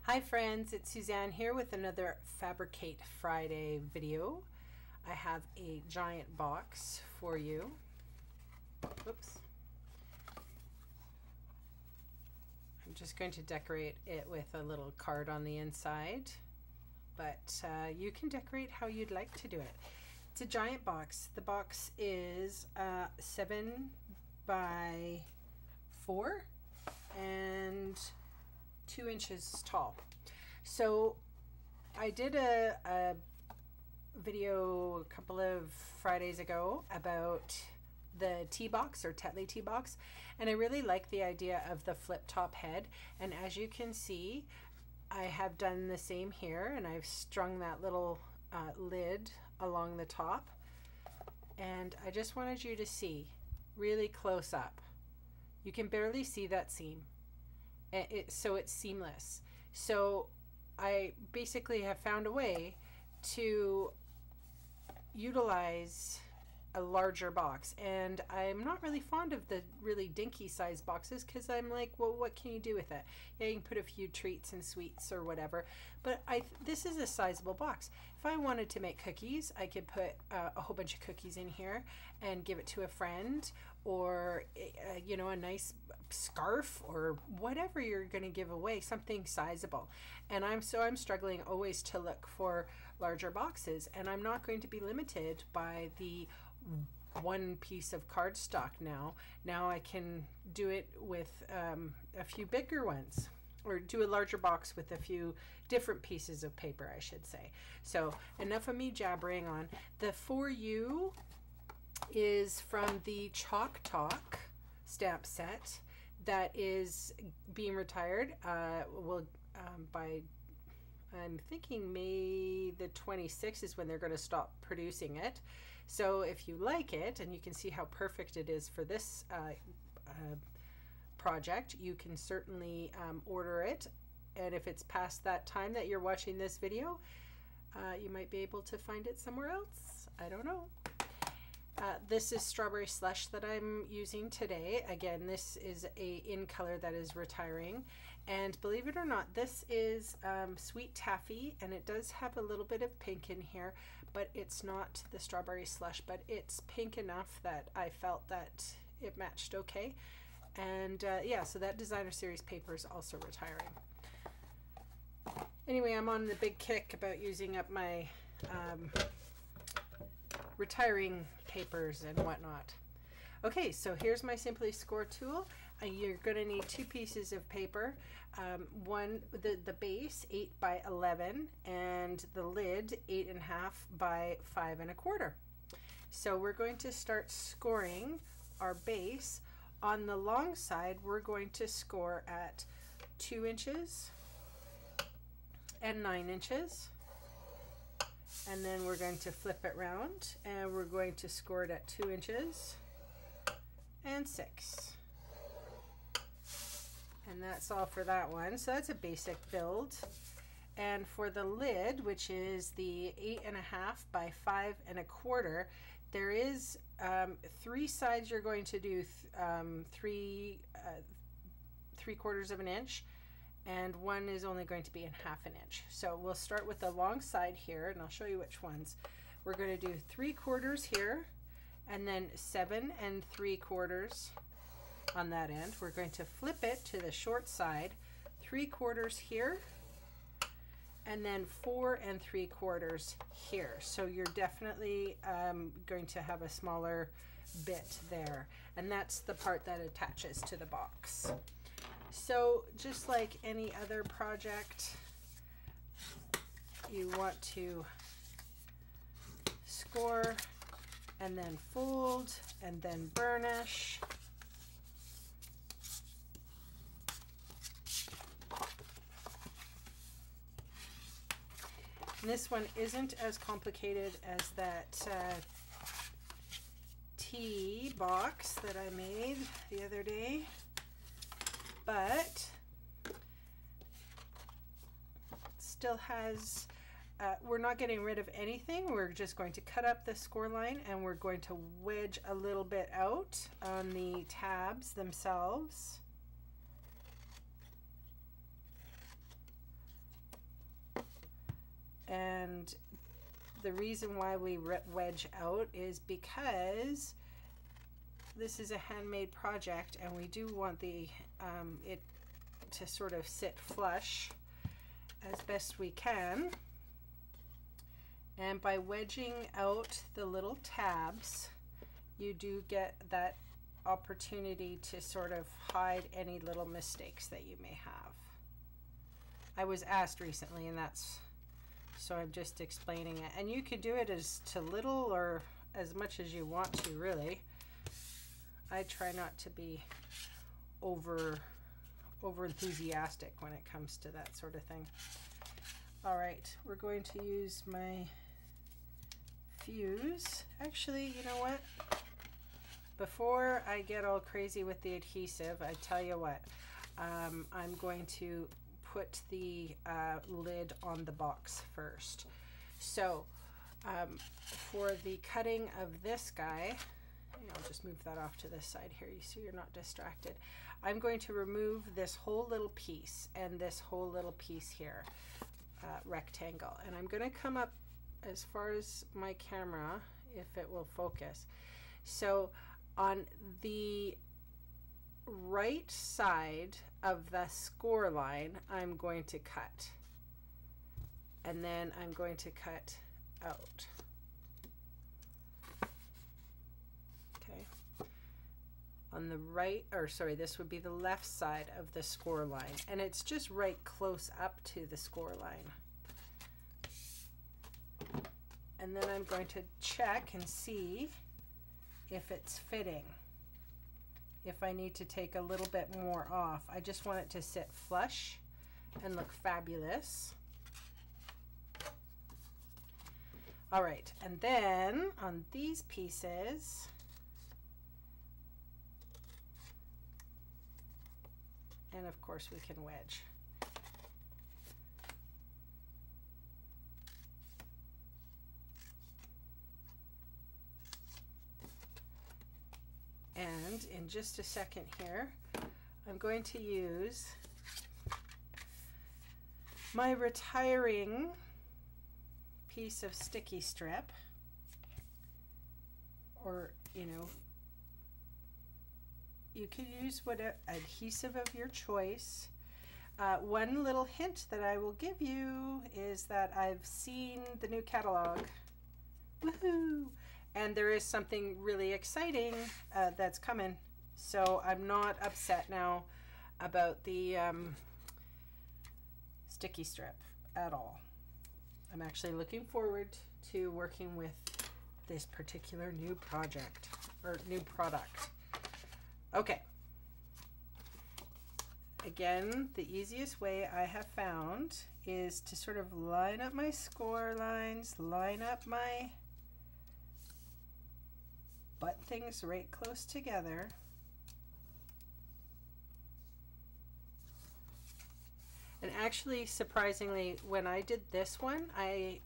Hi friends, it's SuNN here with another Fabricate Friday video. I have a giant box for you. Oops. I'm just going to decorate it with a little card on the inside, but you can decorate how you'd like to do it. It's a giant box. The box is 7 by 4 and 2 inches tall. So I did a video a couple of Fridays ago about the tea box or Tetley tea box, and I really like the idea of the flip top head. And as you can see, I have done the same here, and I've strung that little lid along the top, and I just wanted you to see really close up. You can barely see that seam. So it's seamless. So I basically have found a way to utilize a larger box, and I'm not really fond of the really dinky size boxes because I'm like, well, what can you do with it? Yeah, you can put a few treats and sweets or whatever, but this is a sizable box. If I wanted to make cookies, I could put a whole bunch of cookies in here and give it to a friend, or you know, a nice scarf or whatever you're going to give away, something sizable. And I'm struggling always to look for larger boxes, and I'm not going to be limited by the one piece of cardstock now. Now I can do it with a few bigger ones, or do a larger box with a few different pieces of paper, I should say. So enough of me jabbering on. The For You is from the Chalk Talk stamp set that is being retired. By I'm thinking May the 26th is when they're going to stop producing it. So if you like it, and you can see how perfect it is for this project, you can certainly order it. And if it's past that time that you're watching this video, you might be able to find it somewhere else. I don't know. This is Strawberry Slush that I'm using today. Again, this is in color that is retiring, and believe it or not, this is Sweet Taffy, and it does have a little bit of pink in here, but it's not the Strawberry Slush, but it's pink enough that I felt that it matched okay. And yeah, so that Designer Series paper is also retiring. Anyway, I'm on the big kick about using up my retiring papers and whatnot. Okay, so here's my Simply Score tool. You're going to need 2 pieces of paper. The base 8 by 11 and the lid 8.5 by 5 1/4. So we're going to start scoring our base. On the long side, we're going to score at 2 inches and 9 inches. And then we're going to flip it round, and we're going to score it at 2 inches and 6. And that's all for that one. So that's a basic build. And for the lid, which is the 8.5 by 5 1/4, there is 3 sides you're going to do 3/4 of an inch, and one is only going to be in 1/2 inch. So we'll start with the long side here, and I'll show you which ones. We're going to do 3/4 here, and then 7 3/4 on that end. We're going to flip it to the short side, 3/4 here, and then 4 3/4 here. So you're definitely going to have a smaller bit there, and that's the part that attaches to the box. So just like any other project, you want to score and then fold and then burnish. And this one isn't as complicated as that tea box that I made the other day, but still has, we're not getting rid of anything. We're just going to cut up the score line, and we're going to wedge a little bit out on the tabs themselves. And the reason why we wedge out is because this is a handmade project and we do want the it to sort of sit flush as best we can. And by wedging out the little tabs, you do get that opportunity to sort of hide any little mistakes that you may have. I was asked recently, and that's, so I'm just explaining it. And you could do it as to little or as much as you want to, really. I try not to be over enthusiastic when it comes to that sort of thing. All right, we're going to use my fuse. Actually, you know what? Before I get all crazy with the adhesive, I tell you what, I'm going to put the lid on the box first. So for the cutting of this guy, I'll just move that off to this side here so you're not distracted. I'm going to remove this whole little piece and this whole little piece here, rectangle, and I'm going to come up as far as my camera if it will focus. So on the right side of the score line, I'm going to cut, and then I'm going to cut out. Okay. On the right, or sorry, this would be the left side of the score line, and it's just right close up to the score line. And then I'm going to check and see if it's fitting. If I need to take a little bit more off. I just want it to sit flush and look fabulous. All right, and then on these pieces, and of course we can wedge. And in just a second here, I'm going to use my retiring piece of sticky strip, or you could use whatever adhesive of your choice. One little hint that I will give you is that I've seen the new catalog. Woohoo! And there is something really exciting that's coming. So I'm not upset now about the sticky strip at all. I'm actually looking forward to working with this particular new project or new product. Okay. Again, the easiest way I have found is to sort of line up my score lines, line up my butt things right close together. And actually, surprisingly, when I did this one, I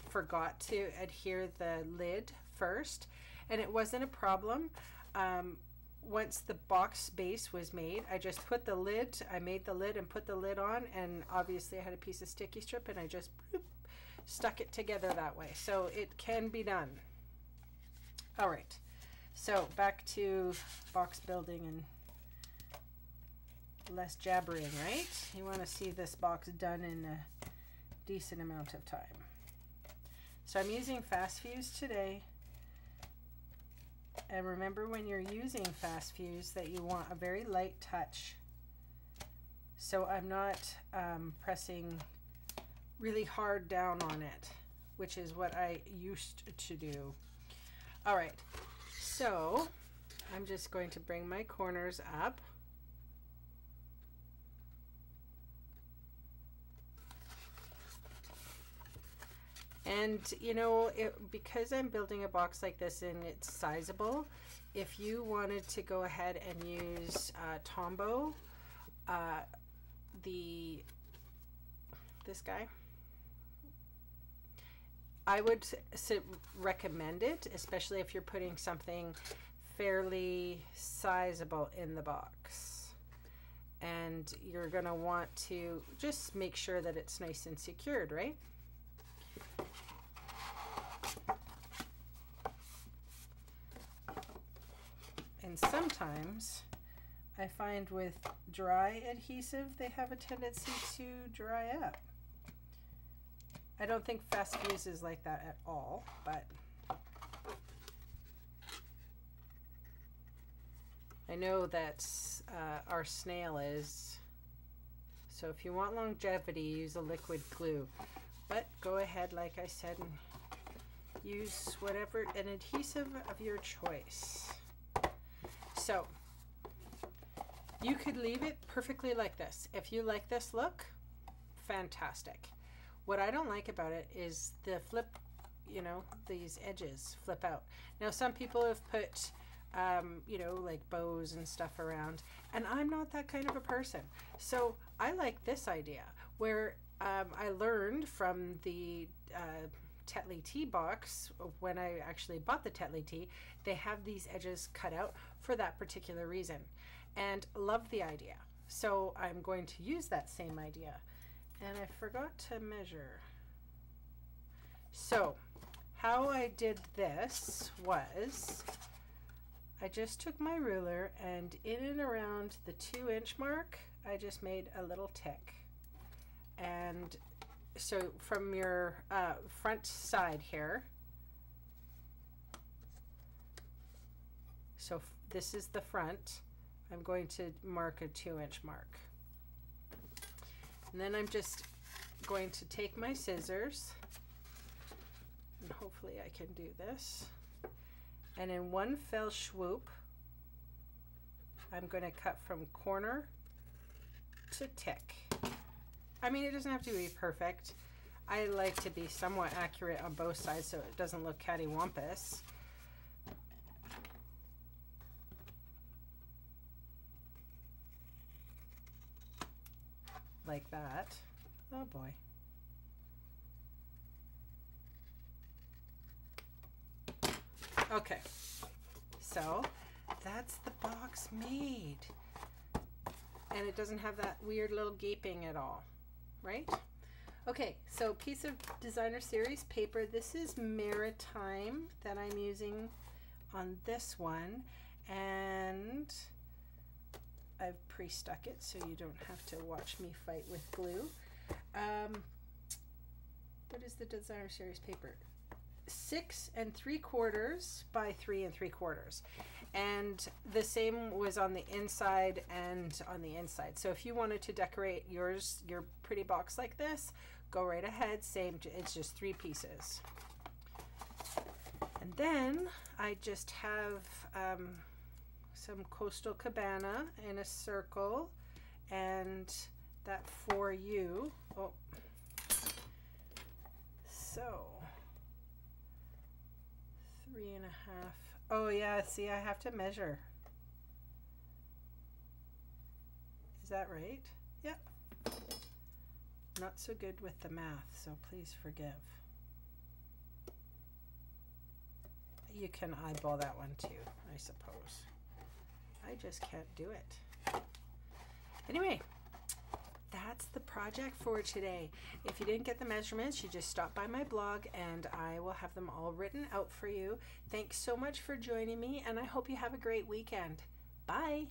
forgot to adhere the lid first, and it wasn't a problem. Once the box base was made, I just put the lid, I made the lid and put the lid on, and obviously I had a piece of sticky strip and I just stuck it together that way. So it can be done. All right. So back to box building and less jabbering, right? You want to see this box done in a decent amount of time. So I'm using fast fuse today. And remember, when you're using fast fuse, that you want a very light touch. So I'm not pressing really hard down on it, which is what I used to do. All right. So I'm just going to bring my corners up. And because I'm building a box like this and it's sizable, if you wanted to go ahead and use Tombow, this guy, I would recommend it, especially if you're putting something fairly sizable in the box. And you're going to want to just make sure that it's nice and secured, right? And sometimes I find with dry adhesive, they have a tendency to dry up. I don't think fast fuse is like that at all, but I know that our snail is. So if you want longevity, use a liquid glue. But go ahead, like I said, and use whatever, an adhesive of your choice. So you could leave it perfectly like this. If you like this look, fantastic. What I don't like about it is the flip, you know, these edges flip out. Now some people have put, you know, like bows and stuff around, and I'm not that kind of a person. So I like this idea where I learned from the Tetley tea box when I actually bought the Tetley tea. They have these edges cut out for that particular reason, and love the idea. So I'm going to use that same idea. And I forgot to measure. So how I did this was I just took my ruler and in and around the 2-inch mark, I just made a little tick. And so from your front side here, so this is the front, I'm going to mark a 2-inch mark. And then I'm just going to take my scissors, and hopefully I can do this, and in one fell swoop I'm going to cut from corner to tick. I mean, it doesn't have to be perfect. I like to be somewhat accurate on both sides so it doesn't look cattywampus. Like that. Oh boy. Okay, so that's the box made. And it doesn't have that weird little gaping at all, right? Okay, so piece of designer series paper. This is Maritime that I'm using on this one, and I've pre-stuck it so you don't have to watch me fight with glue. What is the designer series paper? 6 3/4 by 3 3/4, and the same was on the inside and on the inside. So if you wanted to decorate your pretty box like this, go right ahead. Same, it's just 3 pieces. And then I just have some Coastal Cabana in a circle, and that for you. Oh, so 3 1/2. Oh yeah, see, I have to measure. Is that right? Yep. Not so good with the math, so please forgive. You can eyeball that one too, I suppose. I just can't do it. Anyway, that's the project for today. If you didn't get the measurements, you just stop by my blog and I will have them all written out for you. Thanks so much for joining me, and I hope you have a great weekend. Bye.